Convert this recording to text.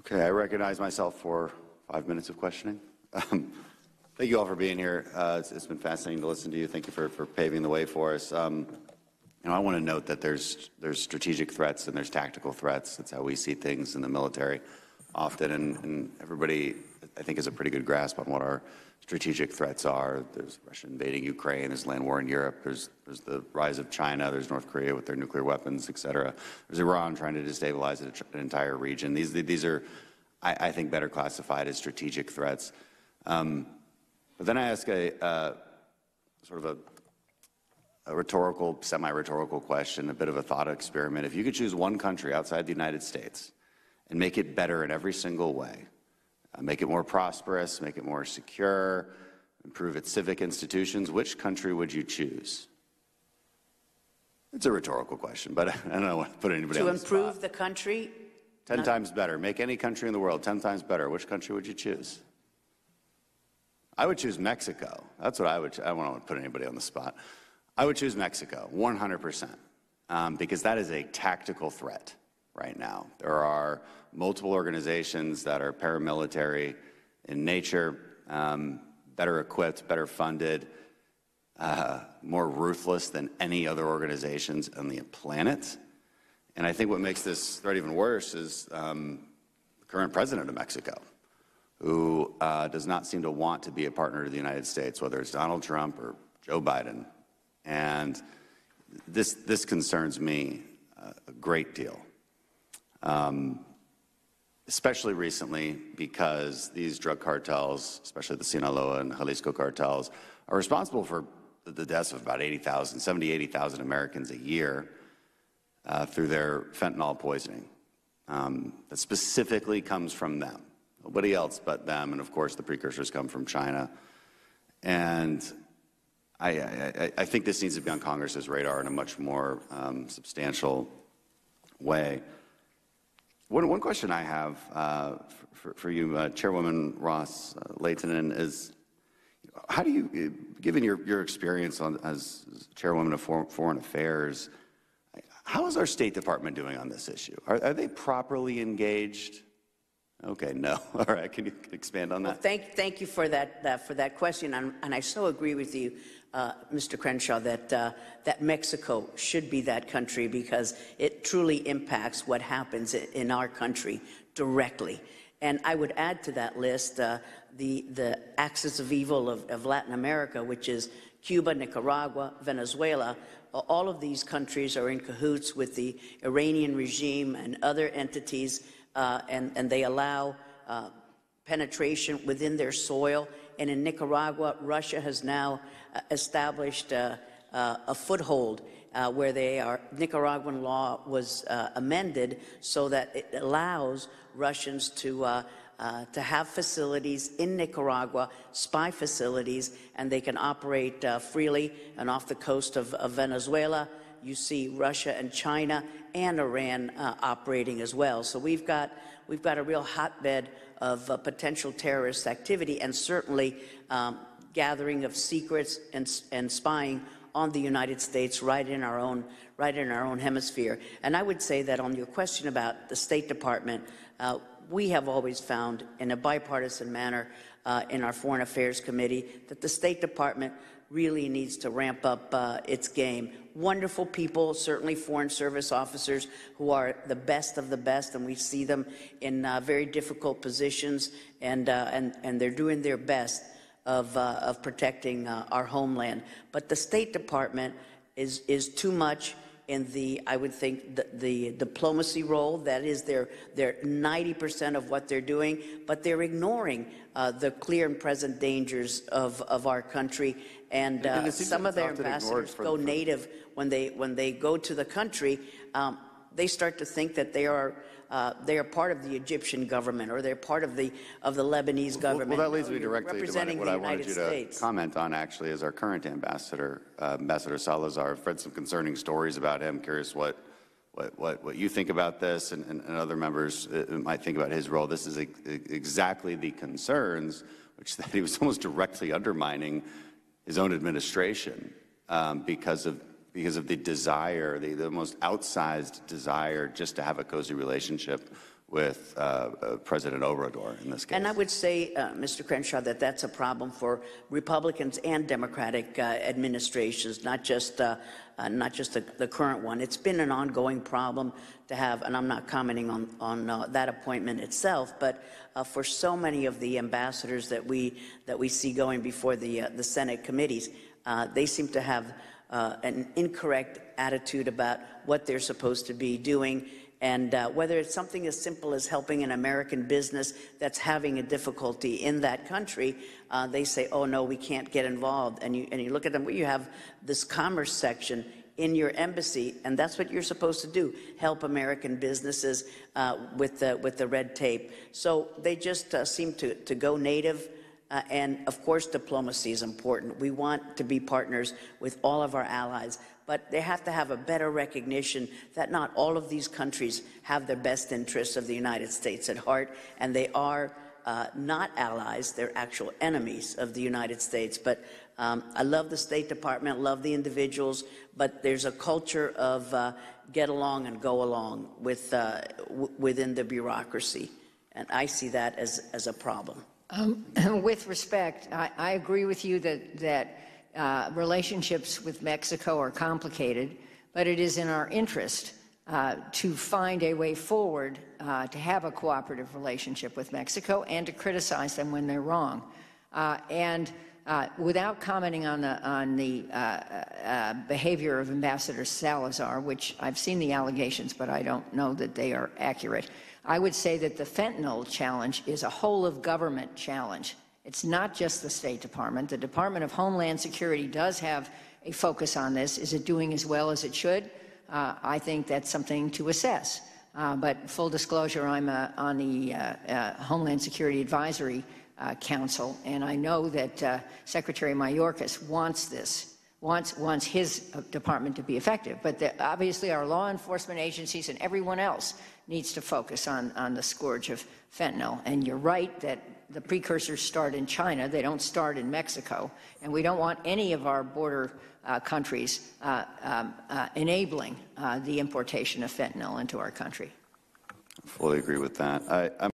Okay, I recognize myself for 5 minutes of questioning. Thank you all for being here. It's been fascinating to listen to you. Thank you for paving the way for us. I want to note that there's strategic threats and there's tactical threats. That's how we see things in the military often, and everybody, I think, has a pretty good grasp on what our strategic threats are. There's Russia invading Ukraine, there's land war in Europe, there's the rise of China, there's North Korea with their nuclear weapons, et cetera. There's Iran trying to destabilize an entire region. These are, I think, better classified as strategic threats. But then I ask a sort of a rhetorical, semi-rhetorical question, a bit of a thought experiment. If you could choose one country outside the United States and make it better in every single way, make it more prosperous, make it more secure, improve its civic institutions, which country would you choose? It's a rhetorical question, but I don't want to put anybody on the spot. To improve the country? 10 times better. Make any country in the world 10 times better. Which country would you choose? I would choose Mexico. That's what I would. I don't want to put anybody on the spot. I would choose Mexico, 100%, because that is a tactical threat right now. There are multiple organizations that are paramilitary in nature, better equipped, better funded, more ruthless than any other organizations on the planet. And I think what makes this threat even worse is the current president of Mexico, who does not seem to want to be a partner to the United States, whether it's Donald Trump or Joe Biden. And this concerns me a great deal, especially recently because these drug cartels, especially the Sinaloa and Jalisco cartels, are responsible for the deaths of about 80,000 Americans a year through their fentanyl poisoning. That specifically comes from them. Nobody else but them, and of course the precursors come from China. And I think this needs to be on Congress's radar in a much more substantial way. One question I have for you, Chairwoman Ross Lehtinen, is how do you, given your experience as Chairwoman of Foreign Affairs, how is our State Department doing on this issue? Are they properly engaged? Okay, no. All right, can you expand on that? Well, thank you for that question, and I so agree with you, Mr. Crenshaw, that Mexico should be that country because it truly impacts what happens in our country directly. And I would add to that list the axis of evil of Latin America, which is Cuba, Nicaragua, Venezuela. All of these countries are in cahoots with the Iranian regime and other entities, and they allow penetration within their soil. And in Nicaragua, Russia has now established a foothold where Nicaraguan law was amended so that it allows Russians to have facilities in Nicaragua, spy facilities, and they can operate freely. And off the coast of Venezuela, you see Russia and China and Iran operating as well. So we've got a real hotbed of potential terrorist activity, and certainly gathering of secrets and spying on the United States right in our own hemisphere. And I would say that on your question about the State Department, we have always found in a bipartisan manner in our Foreign Affairs Committee that the State Department really needs to ramp up its game. Wonderful people, certainly Foreign Service officers who are the best of the best, and we see them in very difficult positions, and they're doing their best of protecting our homeland. But the State Department is too much in I would think, the diplomacy role. That is they're 90% of what they're doing, but they're ignoring the clear and present dangers of our country. And some of their ambassadors go native when they go to the country. They start to think that they are part of the Egyptian government, or they're part of the Lebanese government. Well, that leads me directly to what I wanted you to States. comment on, actually, is our current ambassador, Ambassador Salazar. I've read some concerning stories about him. Curious what you think about this, and other members might think about his role. This is exactly the concerns, which that he was almost directly undermining his own administration because of the desire, the most outsized desire, just to have a cozy relationship with President Obrador in this case. And I would say, Mr. Crenshaw, that that's a problem for Republicans and Democratic administrations, not just the current one. It's been an ongoing problem to have, and I'm not commenting on that appointment itself, but for so many of the ambassadors that we see going before the Senate committees, they seem to have an incorrect attitude about what they're supposed to be doing. And whether it's something as simple as helping an American business that's having a difficulty in that country, they say, oh, no, we can't get involved. And you look at them, well, you have this commerce section in your embassy, and that's what you're supposed to do, help American businesses with the red tape. So they just seem to go native. And, of course, diplomacy is important. We want to be partners with all of our allies, but they have to have a better recognition that not all of these countries have the best interests of the United States at heart, and they are not allies. They're actual enemies of the United States. But I love the State Department, love the individuals, but there's a culture of get along and go along within the bureaucracy, and I see that as a problem. With respect, I agree with you that relationships with Mexico are complicated, but it is in our interest to find a way forward to have a cooperative relationship with Mexico and to criticize them when they're wrong. Without commenting on the behavior of Ambassador Salazar, which I've seen the allegations, but I don't know that they are accurate, I would say that the fentanyl challenge is a whole-of-government challenge. It's not just the State Department. The Department of Homeland Security does have a focus on this. Is it doing as well as it should? I think that's something to assess. But full disclosure, I'm on the Homeland Security Advisory Council, and I know that Secretary Mayorkas wants this, wants his department to be effective. But obviously our law enforcement agencies and everyone else needs to focus on the scourge of fentanyl. And you're right that the precursors start in China. They don't start in Mexico. And we don't want any of our border countries enabling the importation of fentanyl into our country. I fully agree with that. I'm